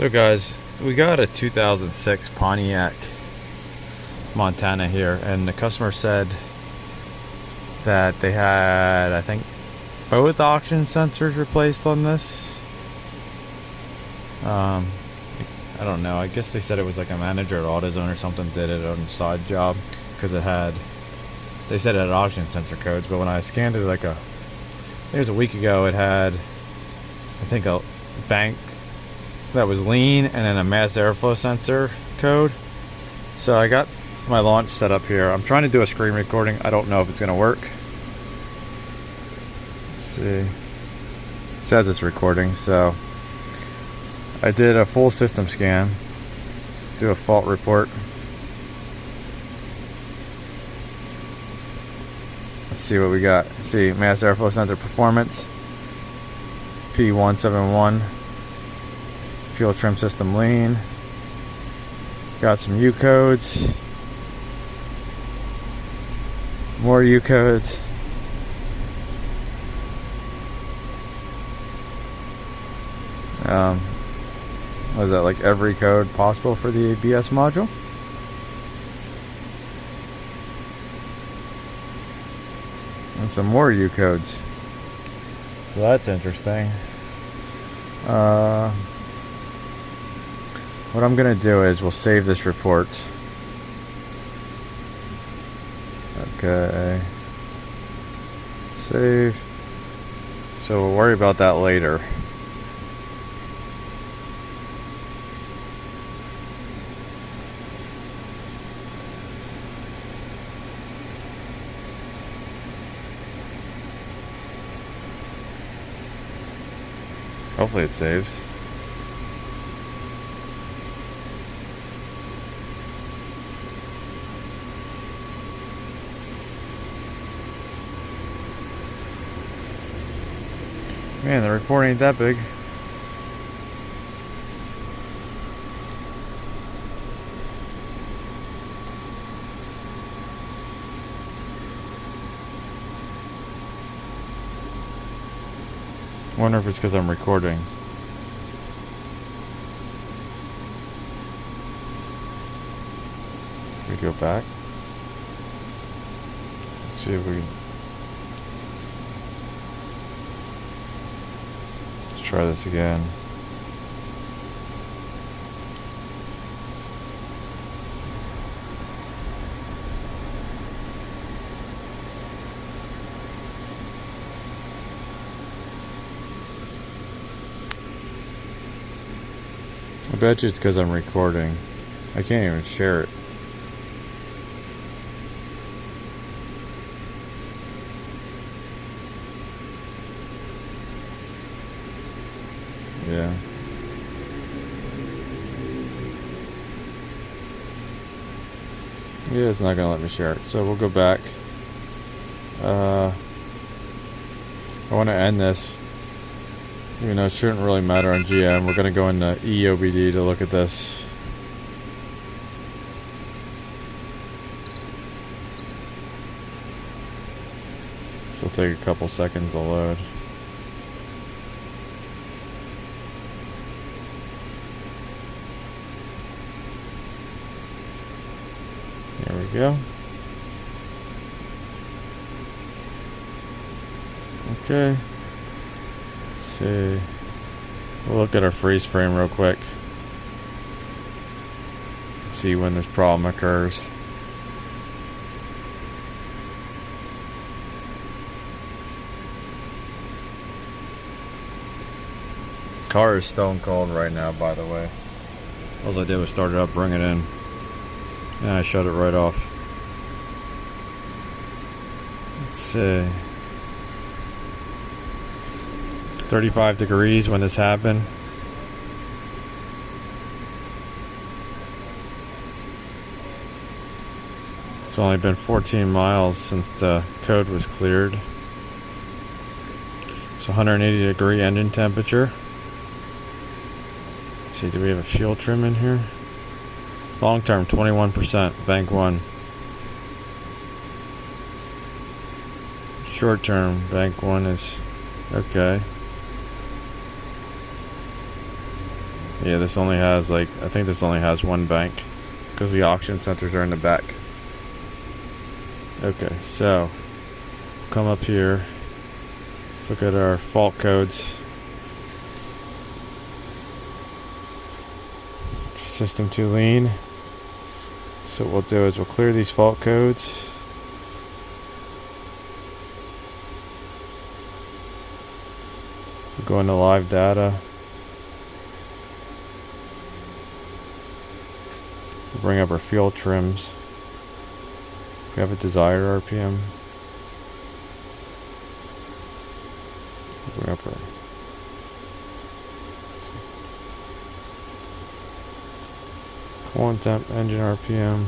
So guys, we got a 2006 Pontiac Montana here, and the customer said that they had, I think, both oxygen sensors replaced on this. I don't know, I guess they said it was like a manager at AutoZone or something did it on a side job, because they said it had oxygen sensor codes, but when I scanned it like it was a week ago, it had, I think, a bank that was lean and then a mass airflow sensor code. So I got my launch set up here. I'm trying to do a screen recording. I don't know if it's going to work. Let's see. It says it's recording, so I did a full system scan. Let's do a fault report. Let's see what we got. Let's see, mass airflow sensor performance, P0171. Fuel trim system lean. Got some U codes. More U codes. Was that like every code possible for the ABS module? And some more U codes. So that's interesting. What I'm going to do is we'll save this report. Okay. Save. So we'll worry about that later. Hopefully it saves. Man, the report ain't that big. Wonder if it's because I'm recording. We go back. Let's see if we can. Let's try this again. I bet you it's because I'm recording. I can't even share it. Yeah. Yeah, it's not gonna let me share it. So we'll go back. I want to end this. Even though it shouldn't really matter on GM, we're going to go into EOBD to look at this. So it'll take a couple seconds to load. There we go. Okay. See. We'll look at our freeze frame real quick. See when this problem occurs. Car is stone cold right now, by the way. All I did was start it up, bring it in, and I shut it right off. Let's see. 35 degrees when this happened. It's only been 14 miles since the code was cleared. It's 180 degree engine temperature. Let's see, do we have a fuel trim in here? Long term 21%, bank 1. Short term, bank 1 is okay. Yeah, this only has like, I think this only has one bank because the auction sensors are in the back. Okay, so come up here. Let's look at our fault codes. System to lean. So what we'll do is we'll clear these fault codes. We'll go into live data. We'll bring up our fuel trims. We have a desired RPM. We'll bring up our coolant temp, engine RPM,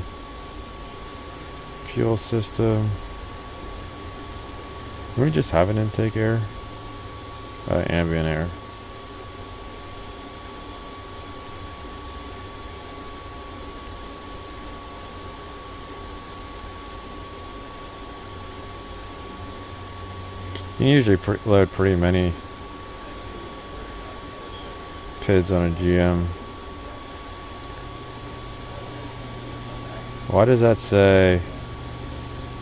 fuel system. Can we just have an intake air? Ambient air. You can usually load pretty many PIDs on a GM. Why does that say?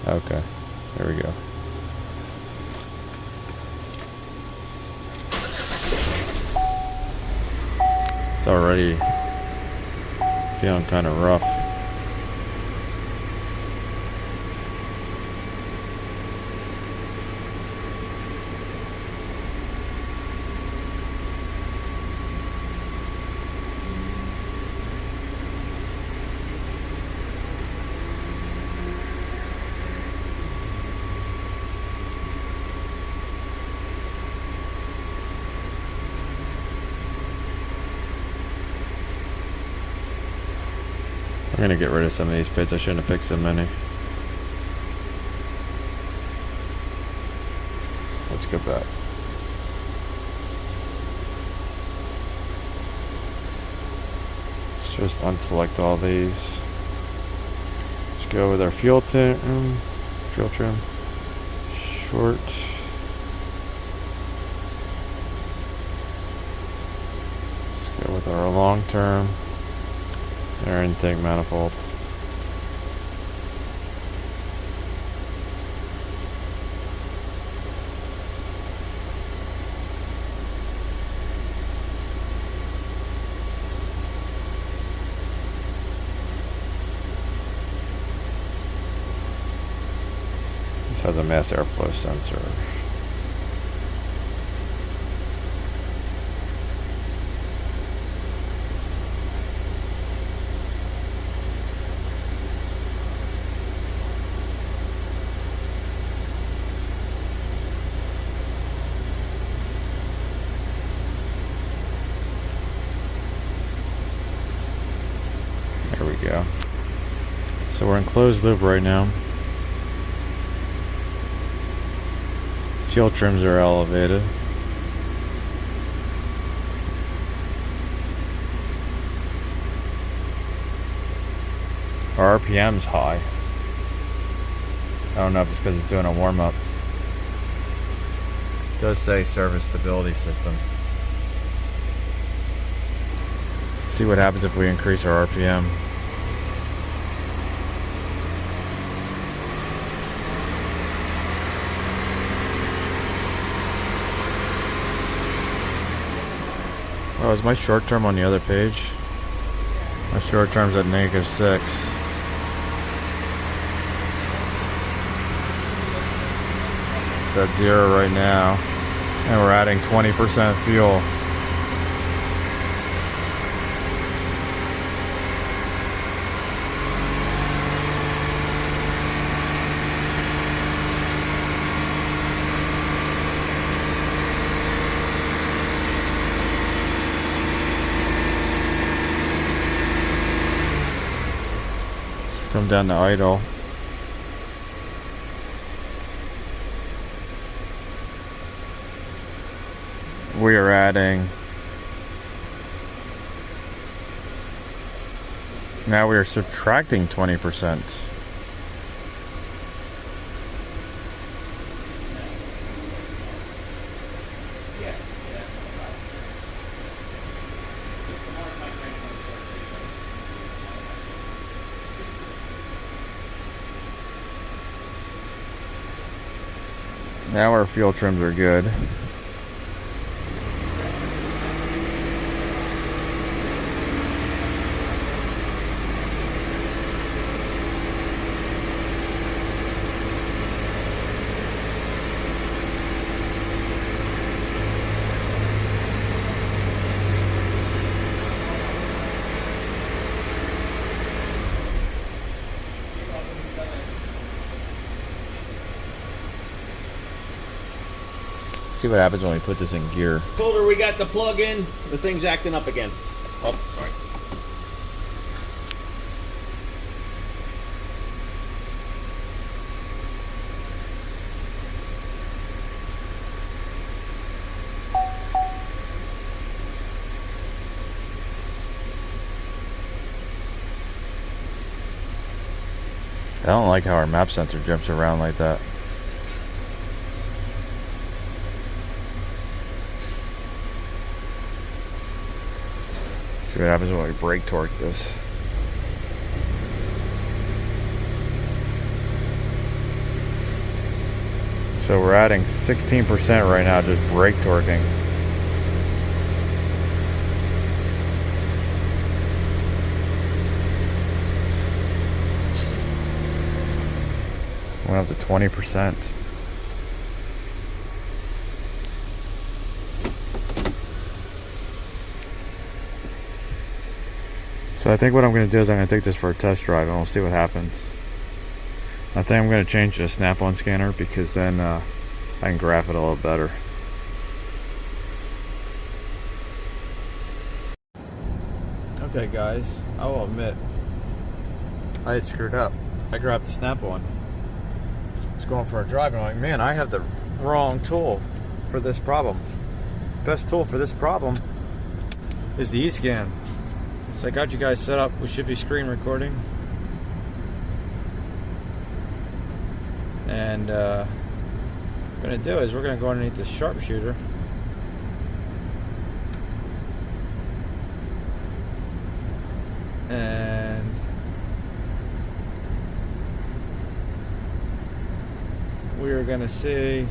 Okay, there we go. It's already feeling kind of rough. I'm gonna get rid of some of these pits. I shouldn't have picked so many. Let's go back. Let's just unselect all these. Let's go with our fuel trim. Short. Let's go with our long term. Air intake manifold. This has a mass airflow sensor. There we go. So we're in closed loop right now. Fuel trims are elevated. Our RPM's high. I don't know if it's because it's doing a warm-up. It does say service stability system. See what happens if we increase our RPM. Oh, is my short term on the other page? My short term's at -6. It's at 0 right now. And we're adding 20% fuel. Come down to idle. We are adding. Now we are subtracting 20%. Now our fuel trims are good. See what happens when we put this in gear. Told her we got the plug in, the thing's acting up again. Oh, sorry. I don't like how our map sensor jumps around like that. See what happens when we brake torque this. So we're adding 16% right now, just brake torquing. Went up to 20%. So I think what I'm going to do is I'm going to take this for a test drive and we'll see what happens. I think I'm going to change to a snap-on scanner because then I can graph it a little better. Okay guys, I will admit I had screwed up. I grabbed the snap-on. I was going for a drive and I'm like, man, I have the wrong tool for this problem. Best tool for this problem is the ESCAN. So I got you guys set up. We should be screen recording. And what I'm going to do is we're going to go underneath the sharpshooter. And we are going to see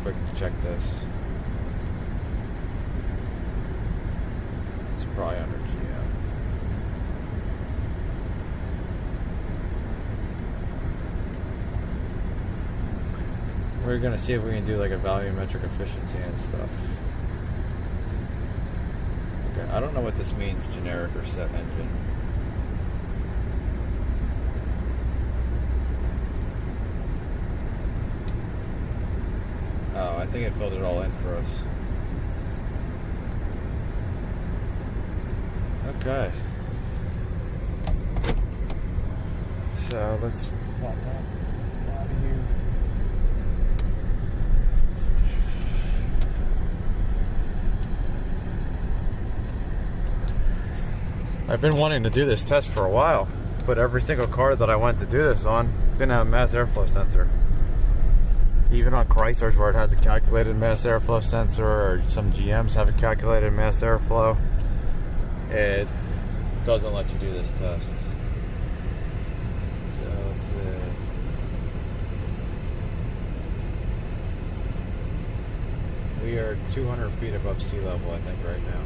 quick check this. It's probably under GM. We're gonna see if we can do like a volumetric efficiency and stuff. Okay, I don't know what this means, generic or set engine. Oh, I think it filled it all in for us. Okay. So let's pop that out of here. I've been wanting to do this test for a while, but every single car that I went to do this on didn't have a mass airflow sensor. Even on Chryslers where it has a calculated mass airflow sensor, or some GMs have a calculated mass airflow, it doesn't let you do this test. So let's see. We are 200 feet above sea level, I think, right now.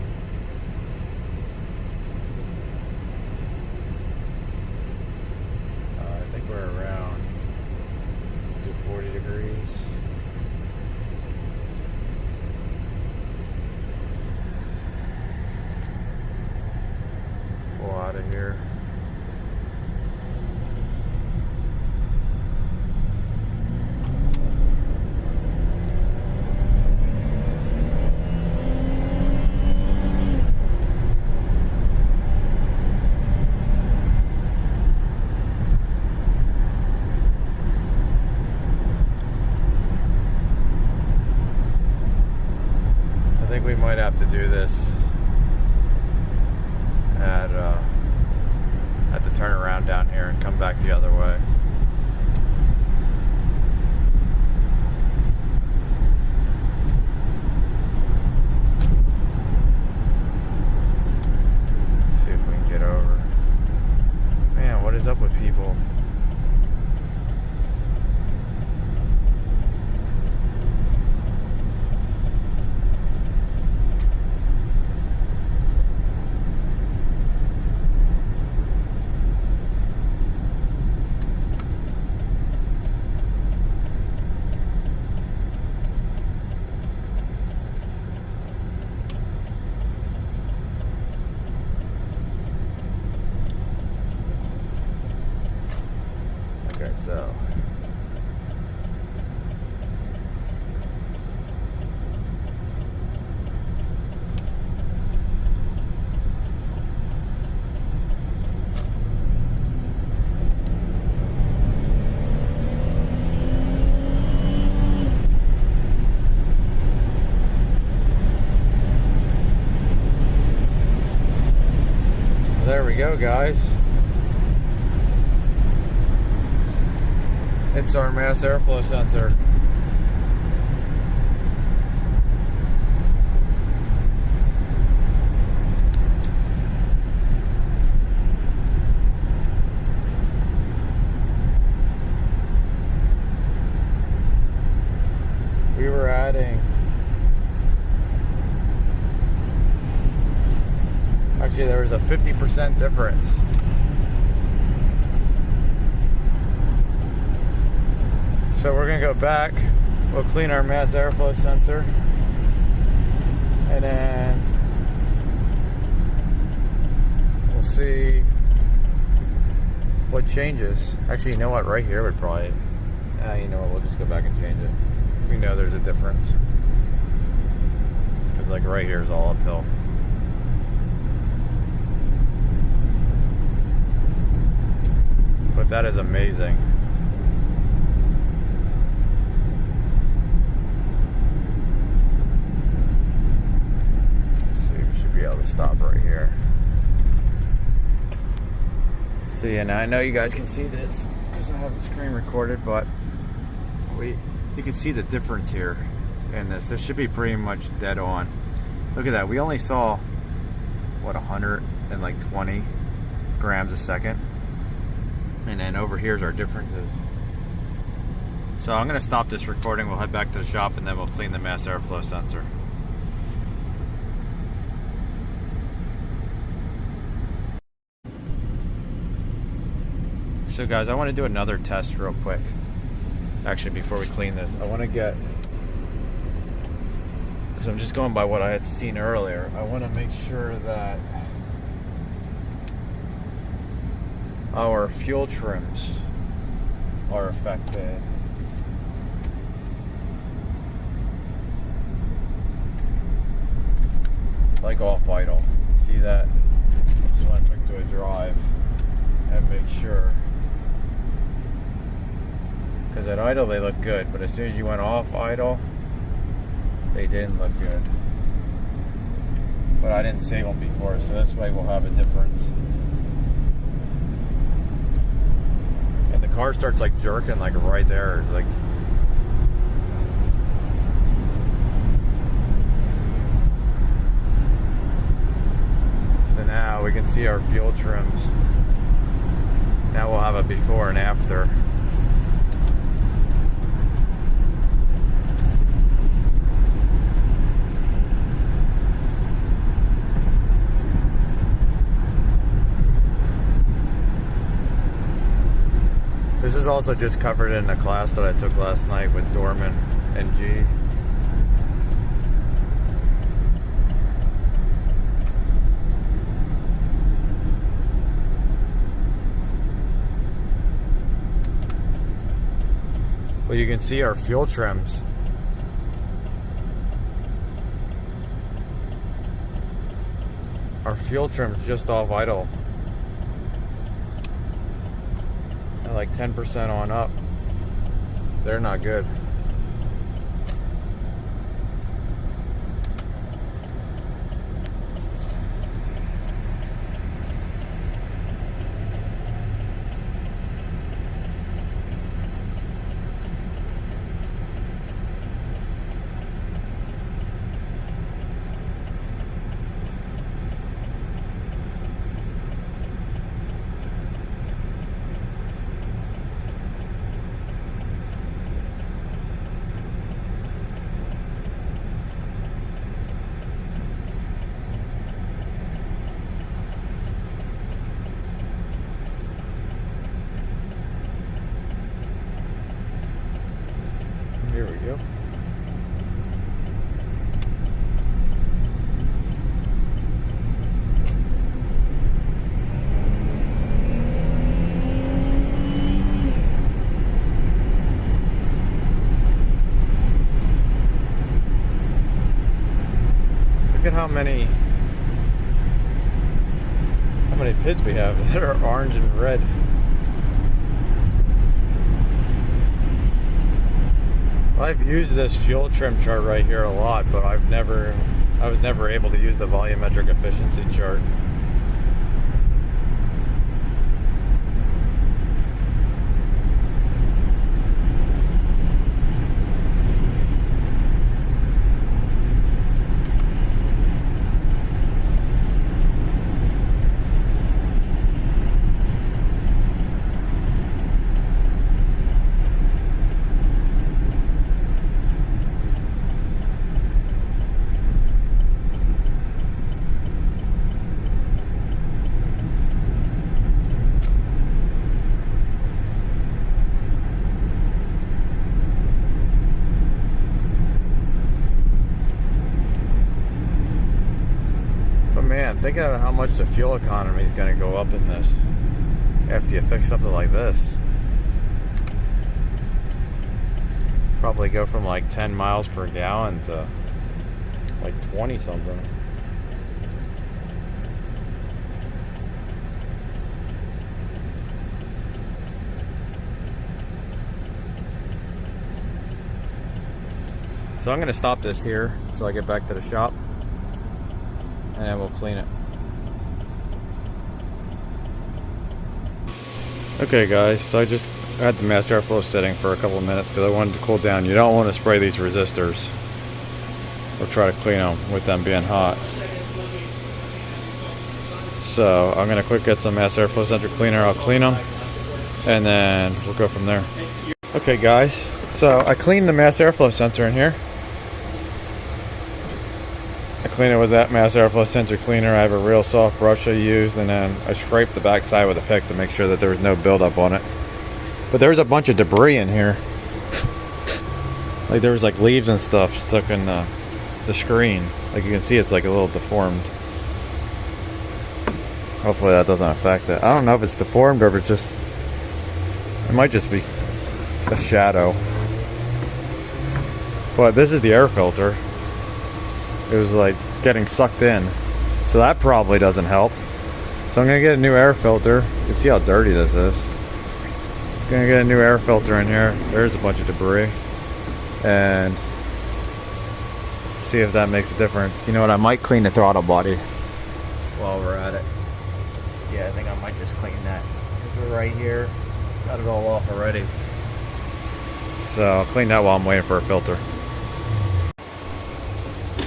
I think we're around 40 degrees. Pull out of here. We might have to do this at the turnaround down here and come back the other way. See if we can get over. There we go, guys. It's our mass airflow sensor. We were adding, actually there was a 50% difference. So we're gonna go back, we'll clean our mass airflow sensor, and then we'll see what changes. Actually, you know what, right here would probably, you know what, we'll just go back and change it. We know there's a difference. Because like right here is all uphill. But that is amazing. Let's see, we should be able to stop right here. So yeah, now I know you guys can see this because I have the screen recorded, but you can see the difference here in this. This should be pretty much dead on. Look at that. We only saw, what, 120 grams a second. And then over here's our differences. So I'm going to stop this recording. We'll head back to the shop and then we'll clean the mass airflow sensor. So guys, I want to do another test real quick. Actually, before we clean this, I want to get, because I'm just going by what I had seen earlier, I want to make sure that our fuel trims are affected. Like off idle. See that? Just want to click to a drive and make sure. Because at idle they look good, but as soon as you went off idle, they didn't look good. But I didn't save them before, so this way we'll have a difference. And the car starts like jerking like right there, like. So now we can see our fuel trims. Now we'll have a before and after. This is also just covered in a class that I took last night with Dorman and G. Well, you can see our fuel trims. Our fuel trims just off idle. Like 10% on up. They're not good. Here we go. Look at how many pits we have that are orange and red. I've used this fuel trim chart right here a lot, but I was never able to use the volumetric efficiency chart. man, think of how much the fuel economy is going to go up in this after you fix something like this. Probably go from like 10 miles per gallon to like 20 something. So I'm going to stop this here until I get back to the shop, and then we'll clean it. Okay guys, so I just had the master airflow setting for a couple of minutes because I wanted to cool down. You don't want to spray these resistors or try to clean them with them being hot. So I'm going to quick get some master airflow sensor cleaner. I'll clean them and then we'll go from there. Okay guys, so I cleaned the mass airflow sensor in here. I clean it with that mass airflow sensor cleaner. I have a real soft brush I used, and then I scraped the back side with a pick to make sure that there was no buildup on it. But there was a bunch of debris in here. Like there was like leaves and stuff stuck in the screen. Like you can see it's like a little deformed. Hopefully that doesn't affect it. I don't know if it's deformed or if it's just, it might just be a shadow. But this is the air filter. It was like getting sucked in, so that probably doesn't help. So I'm gonna get a new air filter. You can see how dirty this is. I'm gonna get a new air filter in here. There's a bunch of debris, and see if that makes a difference. You know what, I might clean the throttle body while we're at it. Yeah, I think I might just clean that. We're right here, got it all off already. So I'll clean that while I'm waiting for a filter.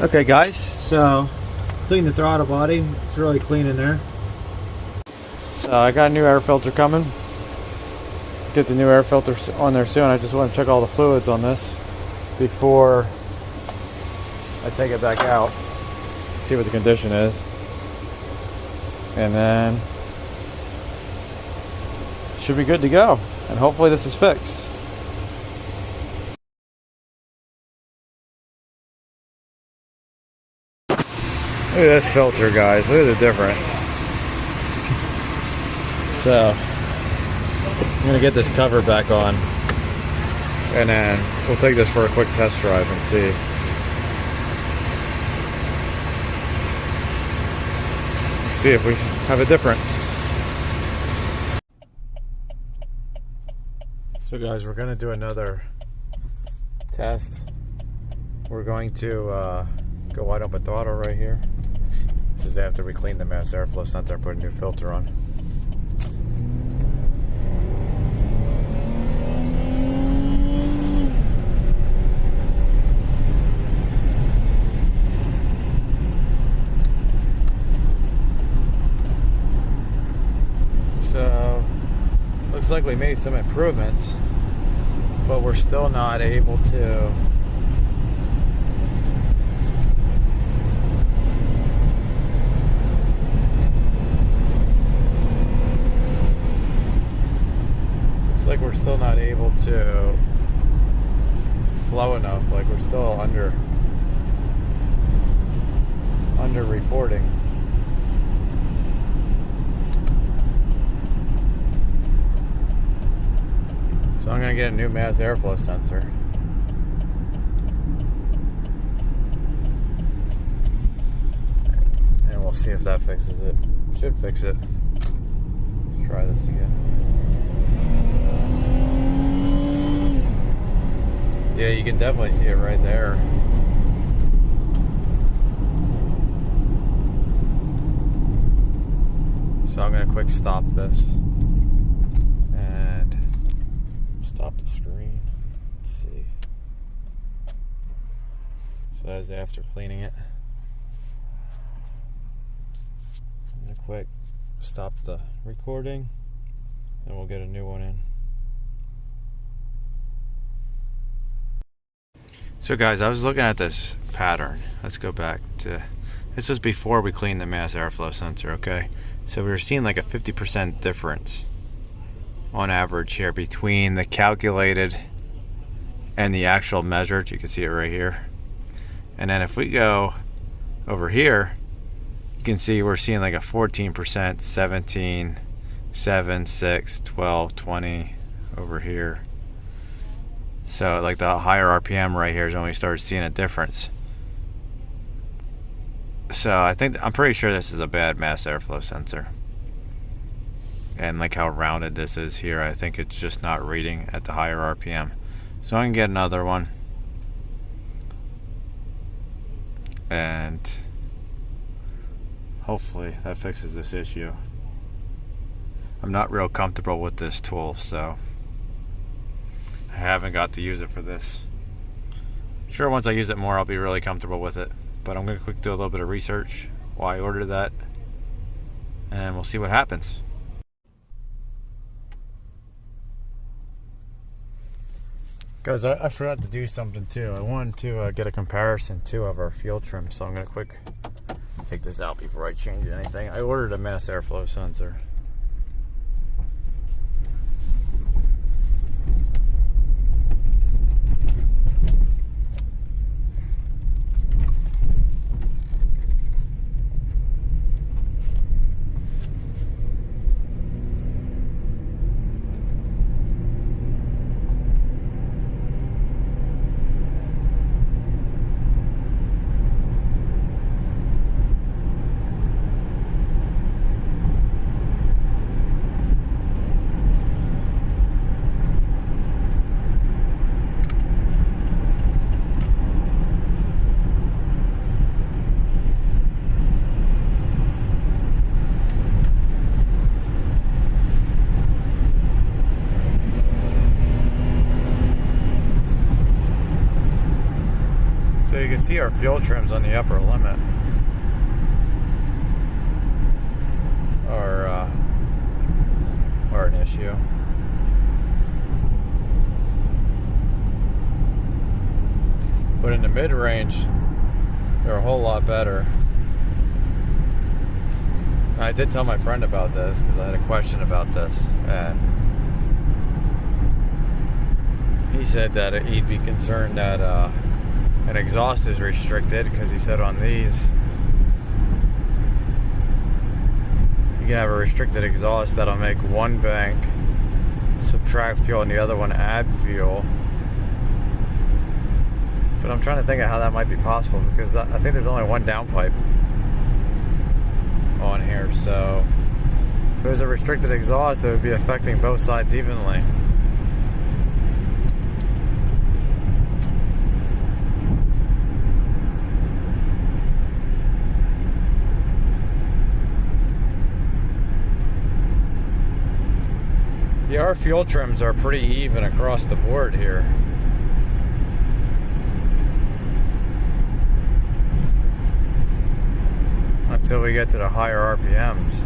Okay guys, so clean the throttle body. It's really clean in there. So I got a new air filter coming. Get the new air filter on there soon. I just want to check all the fluids on this before I take it back out. See what the condition is. And then should be good to go. And hopefully this is fixed. Look at this filter, guys. Look at the difference. So, I'm going to get this cover back on. And then we'll take this for a quick test drive and see. See if we have a difference. So guys, we're going to do another test. We're going to go wide open throttle right here. This is after we cleaned the mass airflow sensor and put a new filter on. So, looks like we made some improvements, but we're still not able to flow enough. Like we're still under reporting. So I'm gonna get a new mass airflow sensor. And we'll see if that fixes it. Should fix it. Let's try this again. Yeah, you can definitely see it right there. So I'm going to quick stop this and stop the screen. Let's see. So that's after cleaning it. I'm going to quick stop the recording and we'll get a new one in. So guys, I was looking at this pattern. Let's go back to, this was before we cleaned the mass airflow sensor, okay? So we were seeing like a 50% difference on average here between the calculated and the actual measured. You can see it right here. And then if we go over here, you can see we're seeing like a 14%, 17, 7, 6, 12, 20 over here. So like the higher RPM right here is when we start seeing a difference. So I'm pretty sure this is a bad mass airflow sensor. And like how rounded this is here, I think it's just not reading at the higher RPM. So I can get another one. And hopefully that fixes this issue. I'm not real comfortable with this tool, so I haven't got to use it for this. Sure, once I use it more, I'll be really comfortable with it. But I'm going to quick do a little bit of research why I ordered that, and we'll see what happens. Guys, I forgot to do something too. I wanted to get a comparison too of our fuel trim, so I'm going to quick take this out before I change anything. I ordered a mass airflow sensor. So you can see our fuel trims on the upper limit are an issue. But in the mid-range, they're a whole lot better. I did tell my friend about this because I had a question about this, and he said that he'd be concerned that an exhaust is restricted, because he said on these you can have a restricted exhaust that'll make one bank subtract fuel and the other one add fuel. But I'm trying to think of how that might be possible, because I think there's only one downpipe on here, so if it was a restricted exhaust, it would be affecting both sides evenly. Yeah, our fuel trims are pretty even across the board here. Until we get to the higher RPMs.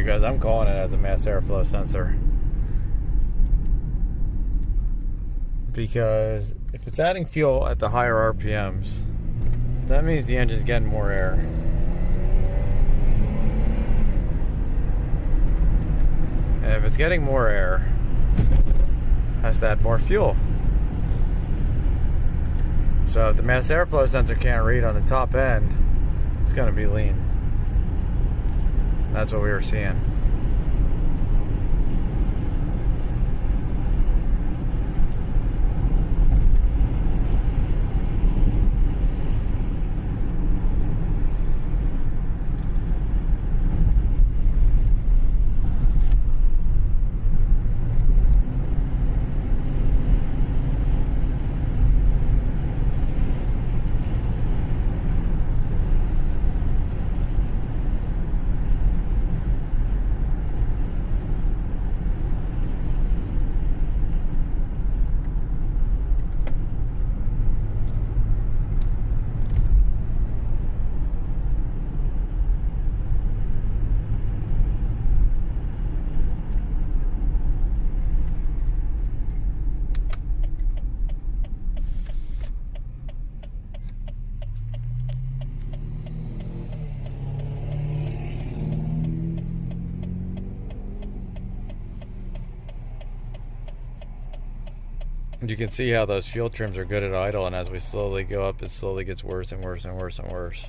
Guys, I'm calling it as a mass airflow sensor, because if it's adding fuel at the higher RPMs, That means the engine's getting more air. And if it's getting more air, it has to add more fuel. So if the mass airflow sensor can't read on the top end, it's going to be lean. That's what we were seeing. You can see how those fuel trims are good at idle, and as we slowly go up, it slowly gets worse and worse and worse and worse.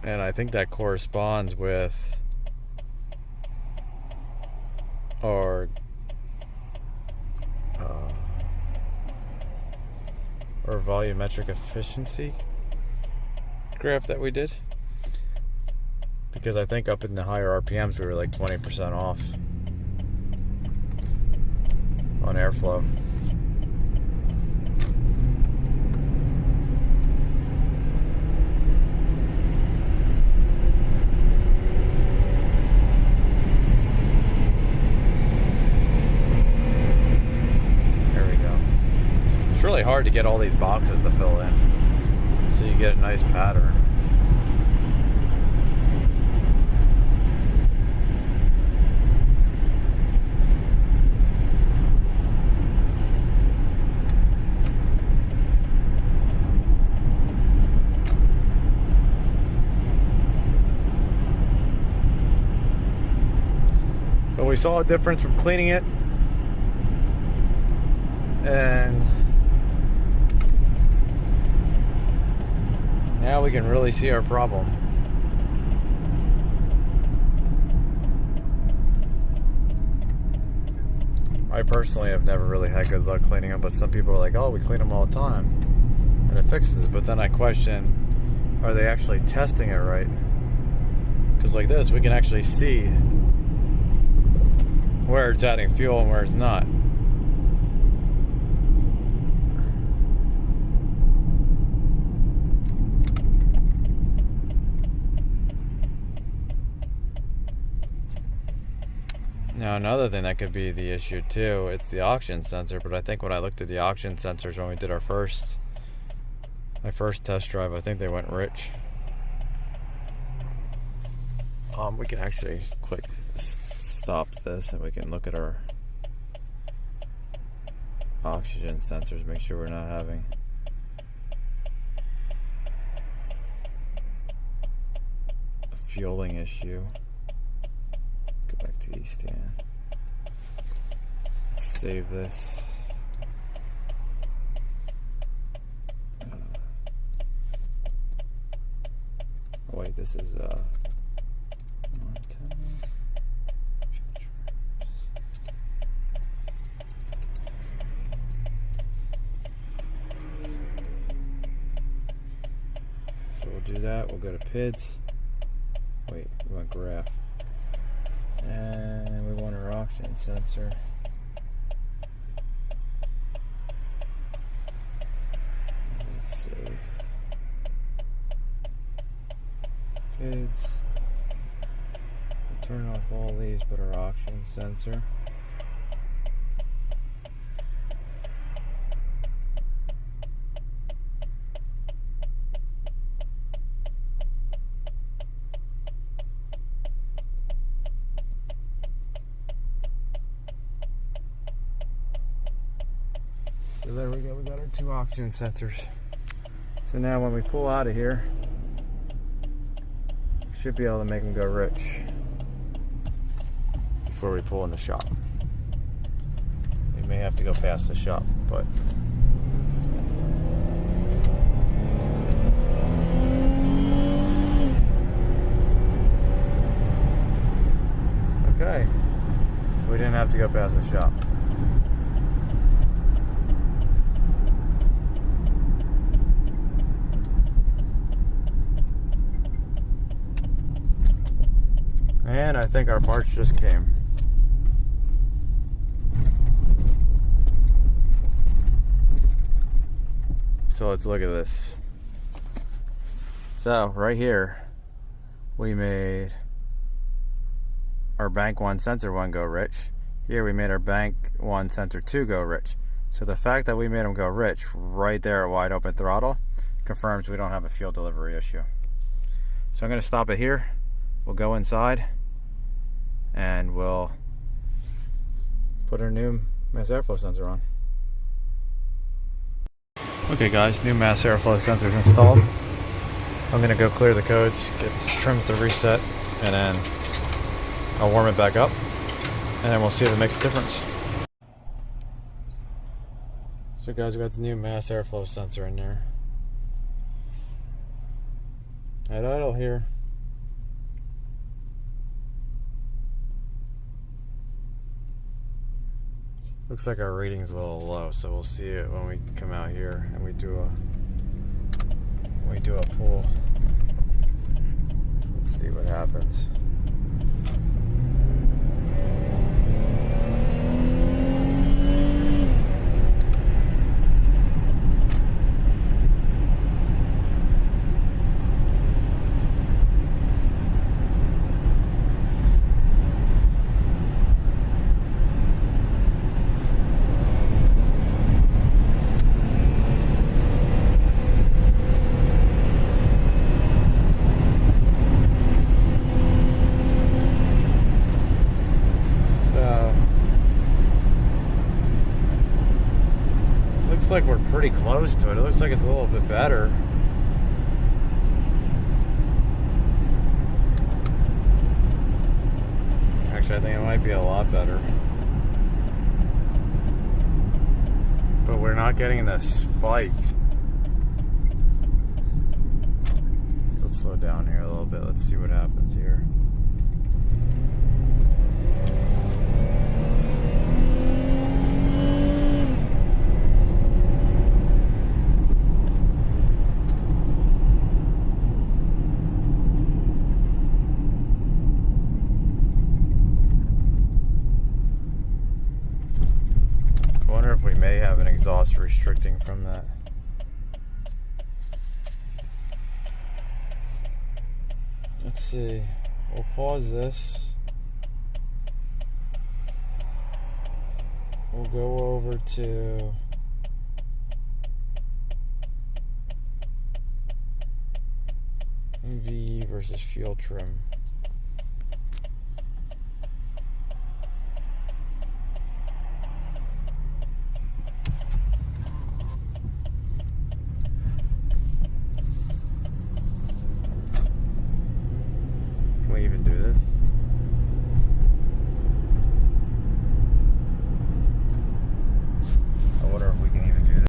And I think that corresponds with our volumetric efficiency graph that we did. Because I think up in the higher RPMs we were like 20% off on airflow. There we go. It's really hard to get all these boxes to fill in, so you get a nice pattern. We saw a difference from cleaning it, and now we can really see our problem. I personally have never really had good luck cleaning them, but some people are like, oh, we clean them all the time and it fixes it. But then I question, are they actually testing it right? Because like this, we can actually see where it's adding fuel and where it's not. Now another thing that could be the issue too, it's the oxygen sensor, but I think when I looked at the oxygen sensors when we did my first test drive, I think they went rich. We can actually quick stop this and we can look at our oxygen sensors, make sure we're not having a fueling issue. Go back to ESCAN. Let's save this. Oh wait, this is Montana. So we'll do that. We'll go to PIDs. Wait, we want graph. And we want our oxygen sensor. Let's see. PIDs. We'll turn off all these but our oxygen sensor. we got our 2 oxygen sensors. So now when we pull out of here, we should be able to make them go rich before we pull in the shop. We may have to go past the shop, but okay. We didn't have to go past the shop. And I think our parts just came. So let's look at this. So right here, we made our bank 1 sensor 1 go rich. Here we made our bank 1 sensor 2 go rich. So the fact that we made them go rich right there at wide open throttle confirms we don't have a fuel delivery issue. So I'm going to stop it here. We'll go inside and we'll put our new mass airflow sensor on. Okay guys, new mass airflow sensors installed. I'm going to go clear the codes, get trims to reset, and then I'll warm it back up, and then we'll see if it makes a difference. So guys, we got the new mass airflow sensor in there. At idle here. Looks like our rating's a little low, so we'll see it when we come out here and we do a pull. Let's see what happens. Looks like we're pretty close to it. It looks like it's a little bit better. Actually, I think it might be a lot better. But we're not getting this spike. Let's slow down here a little bit. Let's see what happens here. We may have an exhaust restricting from that. Let's see. We'll pause this. We'll go over to MVE versus fuel trim. Even do this? I wonder if we can even do this.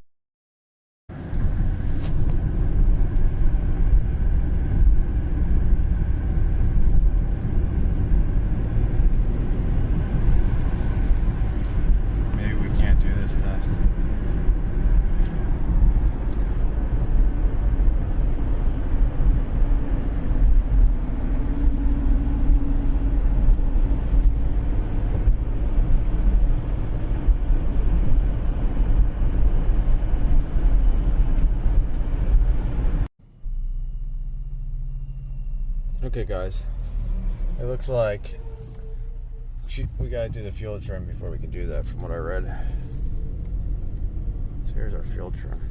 Maybe we can't do this test. Okay guys, it looks like we gotta do the fuel trim before we can do that from what I read. So here's our fuel trim.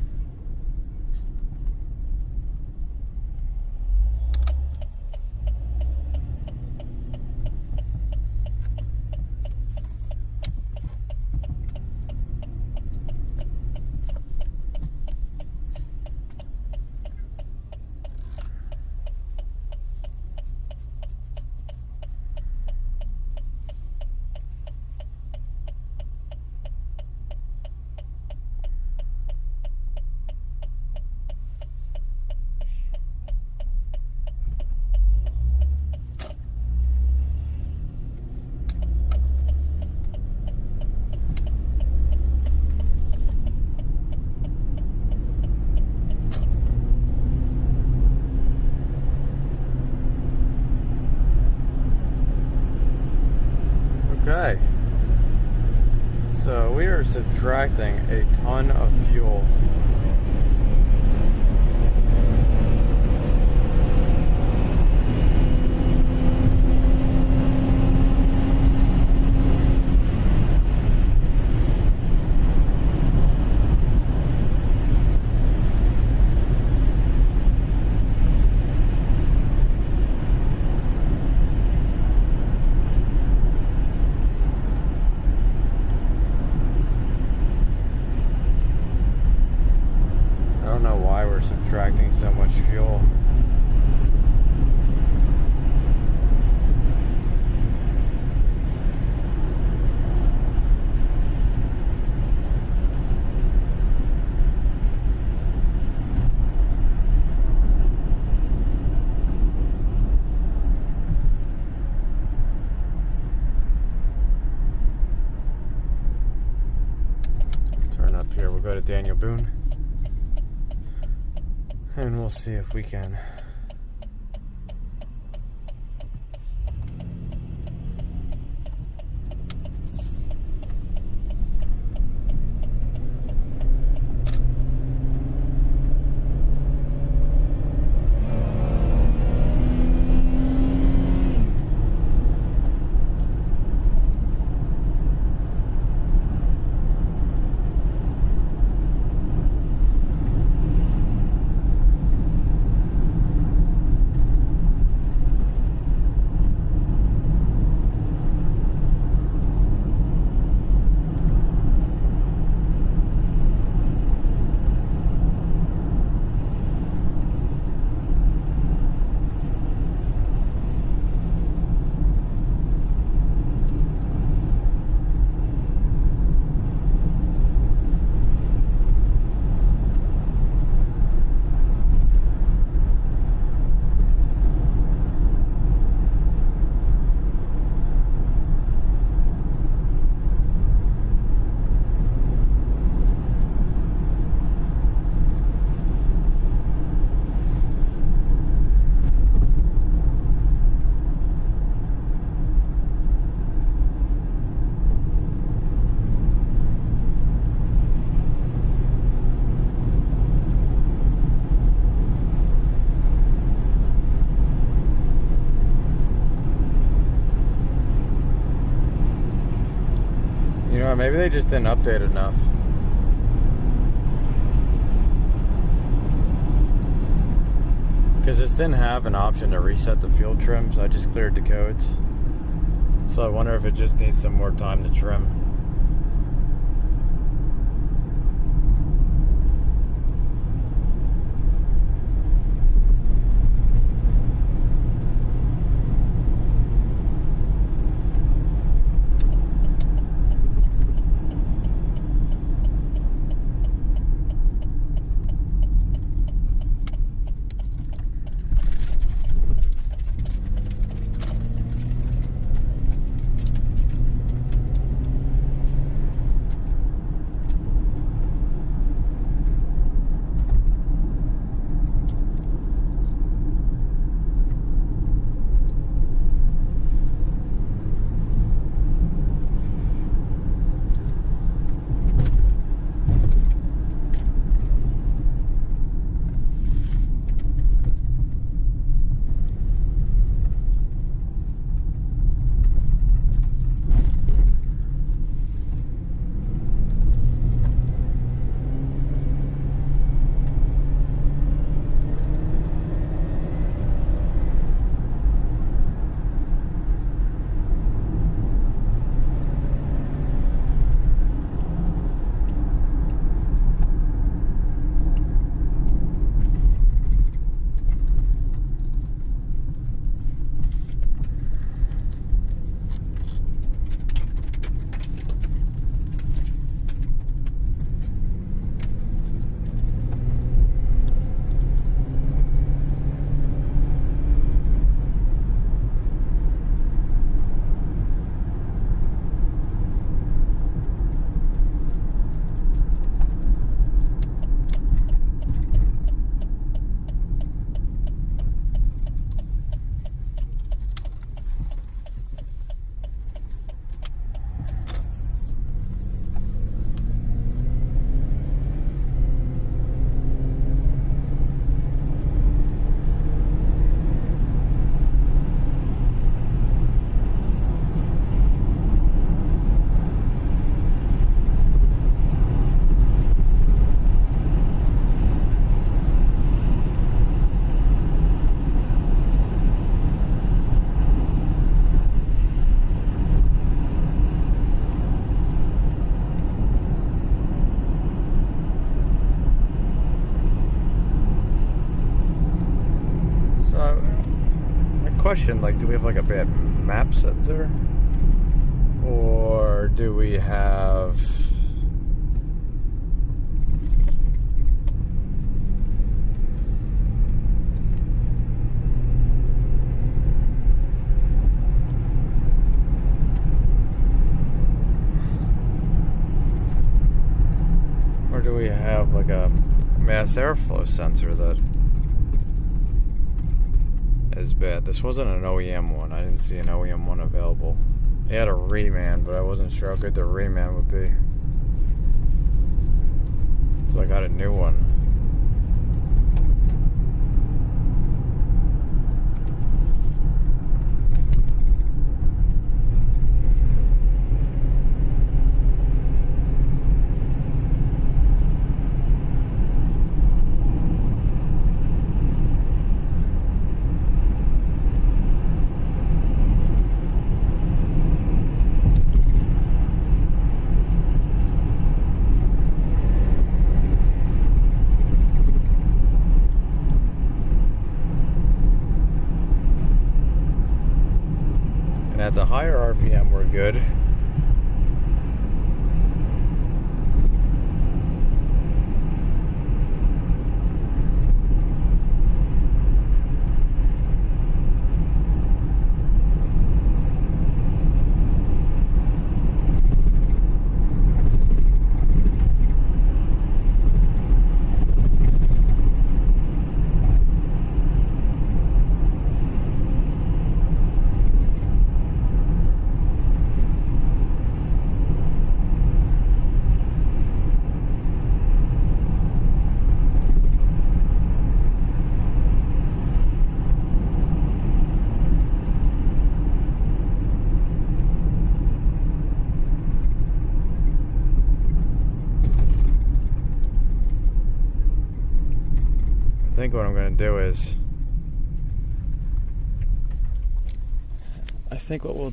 So we are subtracting a ton of fuel. Subtracting so much fuel. Turn up here, we'll go to Daniel Boone. And we'll see if we can. Maybe they just didn't update enough. Because this didn't have an option to reset the fuel trim, so I just cleared the codes. So I wonder if it just needs some more time to trim. question, like, do we have like a bad map sensor? Or do we have... Or do we have like a mass airflow sensor that is bad? This wasn't an OEM one. I didn't see an OEM one available. They had a reman, but I wasn't sure how good the reman would be. So I got a new one. At the higher RPM, we're good. I think what I'm going to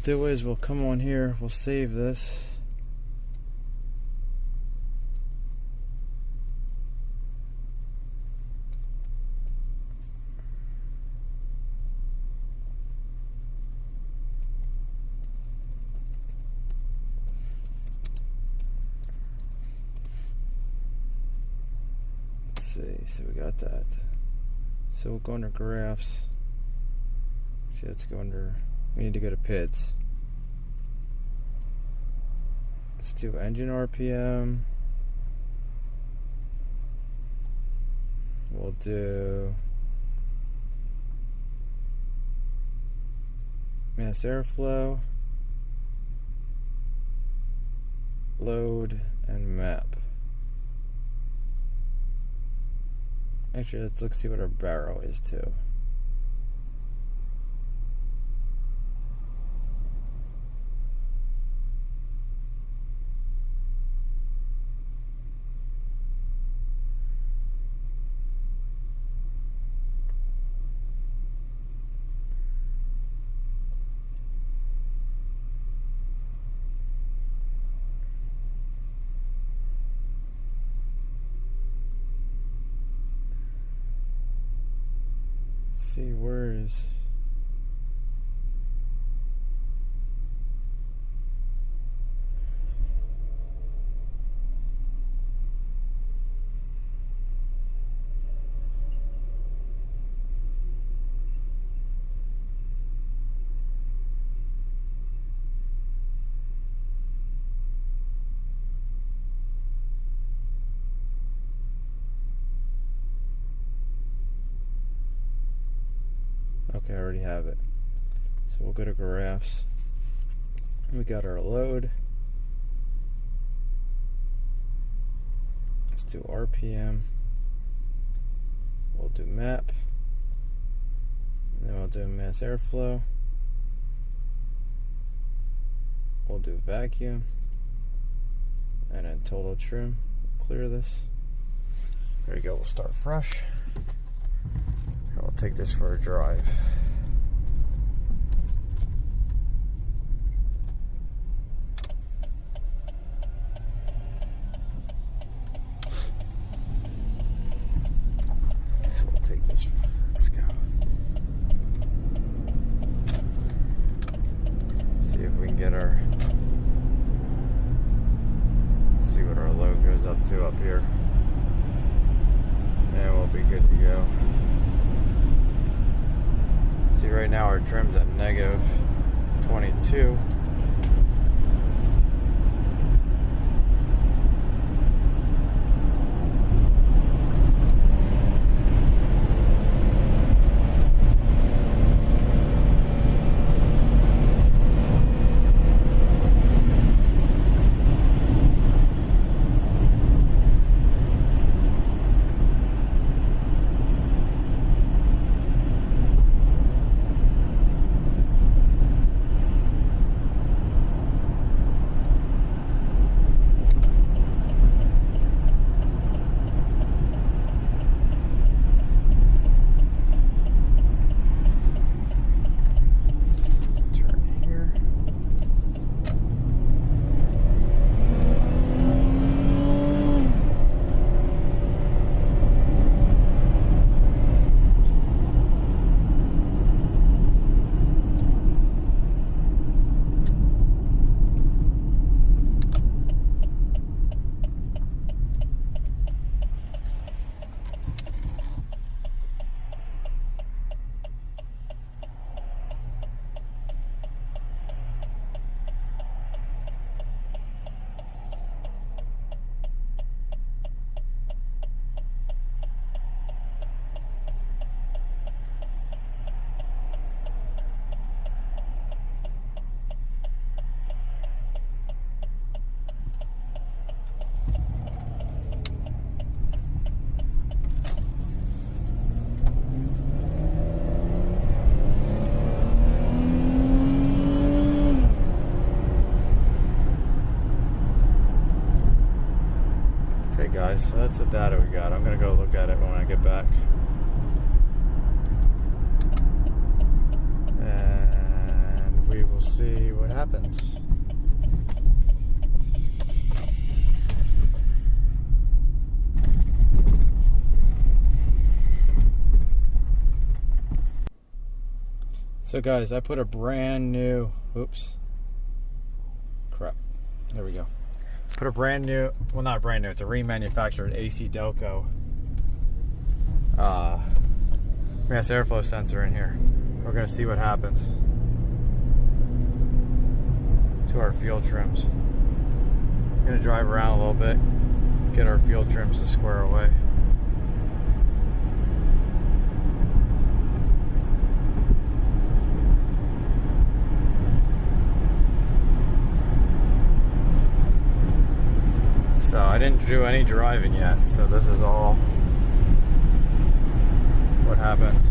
do is, we'll come on here, we'll save this. Let's see, so we got that. So we'll go under graphs. Actually, let's go under, we need to go to PIDs. Let's do engine RPM. We'll do mass airflow, load, and map. Actually, let's see what our barrel is too. See, where is... Okay, I already have it. So we'll go to graphs. We got our load. Let's do RPM. We'll do map. And then we'll do mass airflow. We'll do vacuum. And then total trim. Clear this. There you go, we'll start fresh. I'll take this for a drive. So we'll take this. Let's go. 2 up here. And we'll be good to go. See, right now our trim's at negative 22. Guys, so that's the data we got. I'm gonna go look at it when I get back, and we will see what happens. So guys, I put a brand new, oops, crap, there we go. Put a brand new, well not brand new, it's a remanufactured AC Delco mass airflow sensor in here. We're going to see what happens to our fuel trims. I'm going to drive around a little bit, get our fuel trims to square away. So I didn't do any driving yet, so this is all what happens.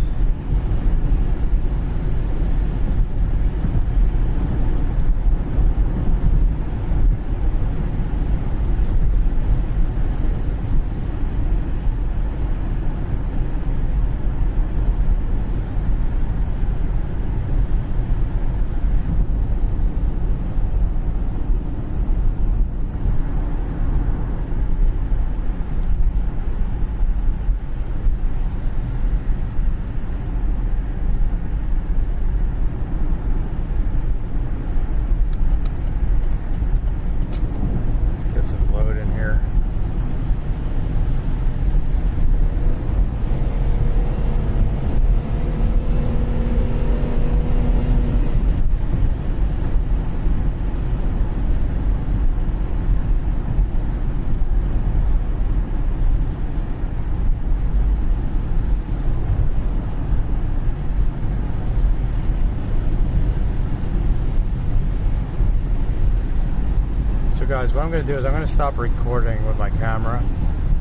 So guys, what I'm going to do is I'm going to stop recording with my camera.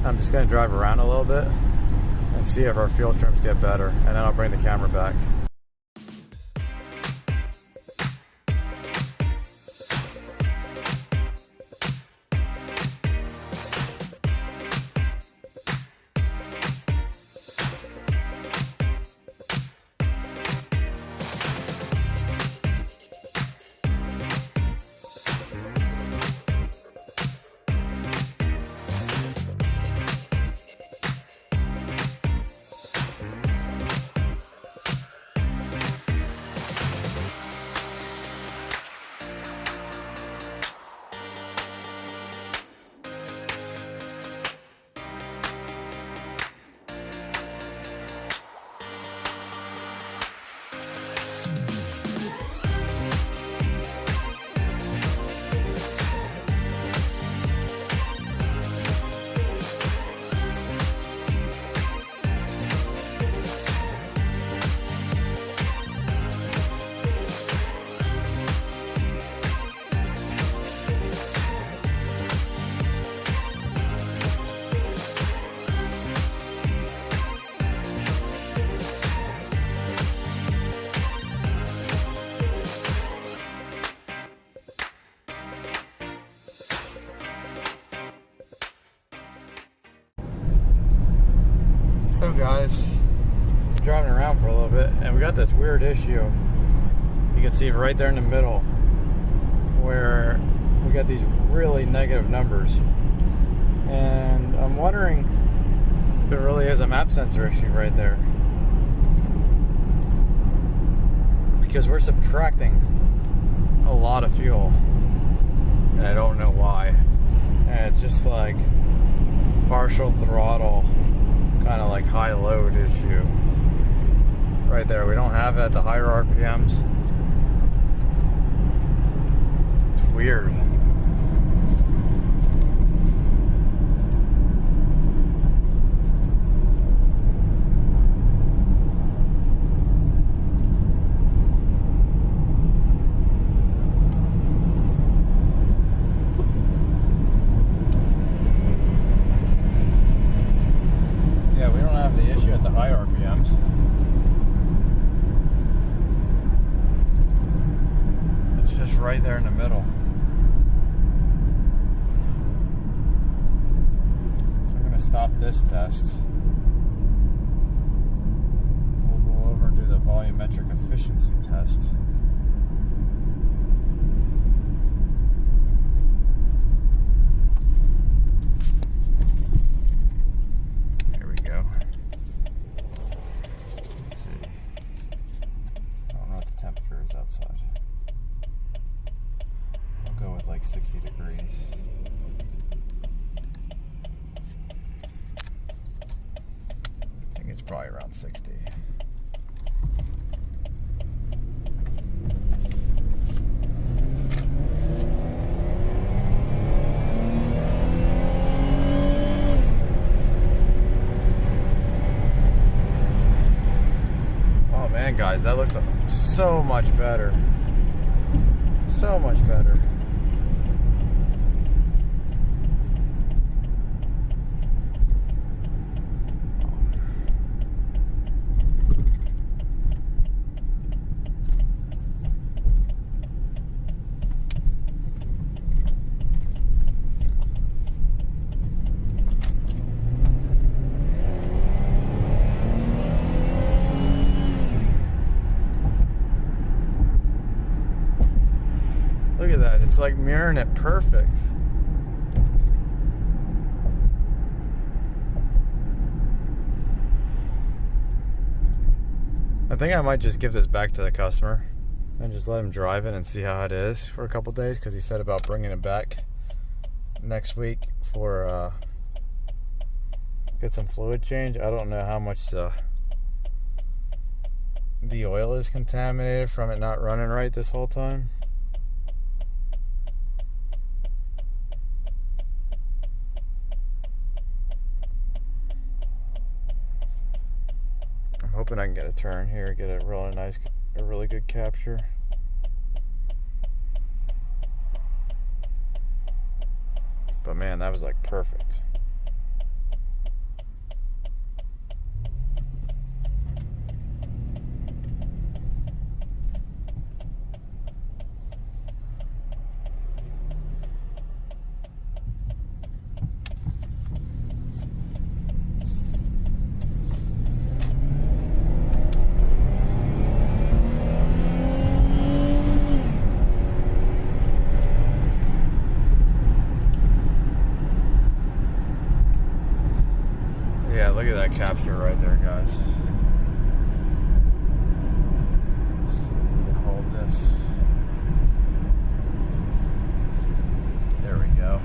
I'm just going to drive around a little bit and see if our fuel trims get better, and then I'll bring the camera back. So guys, driving around for a little bit, and we got this weird issue. You can see right there in the middle where we got these really negative numbers, and I'm wondering if it really is a map sensor issue right there, because we're subtracting a lot of fuel and I don't know why, and it's just like partial throttle, kind of like high load issue right there. We don't have it at the higher RPMs. It's weird. Yeah, we don't have the issue at the high RPMs. It's just right there in the middle. So I'm going to stop this test. We'll go over and do the volumetric efficiency test. Here we go. Let's see. I don't know what the temperature is outside. I'll go with like 60 degrees. I think it's probably around 60. Oh man, guys, that looked so much better. So much better. Look at that, it's like mirroring it perfect. I think I might just give this back to the customer and just let him drive it and see how it is for a couple days, because he said about bringing it back next week for get some fluid change. I don't know how much the oil is contaminated from it not running right this whole time. I'm hoping I can get a turn here, get a really good capture. But man, that was like perfect. Yeah, look at that capture right there, guys. Let's see if we can hold this. There we go.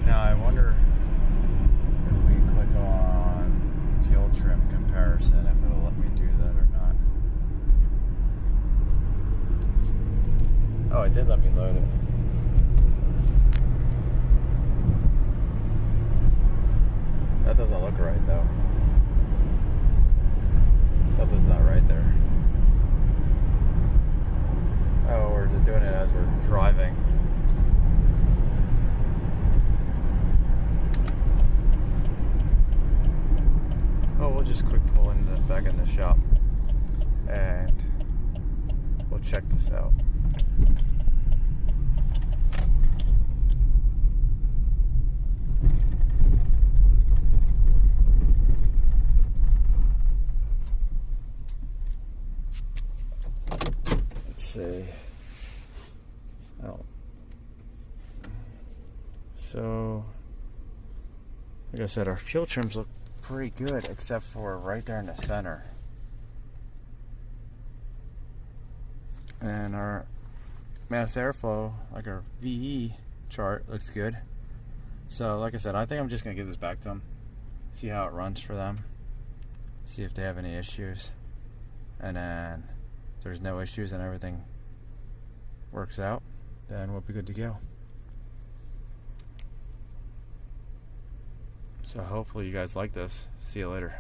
Now I wonder if we click on fuel trim comparison, if it'll let me do that or not. Oh, it did let me load it. That doesn't look right though. Something's not right there. Oh, or is it doing it as we're driving? Oh, we'll just quick pull back in the shop and we'll check this out. see. Oh. So, like I said, our fuel trims look pretty good, except for right there in the center. And our mass airflow, like our VE chart, looks good. So, like I said, I think I'm just going to give this back to them. See how it runs for them. See if they have any issues. And then, if there's no issues and everything works out, then we'll be good to go. So hopefully you guys like this. See you later.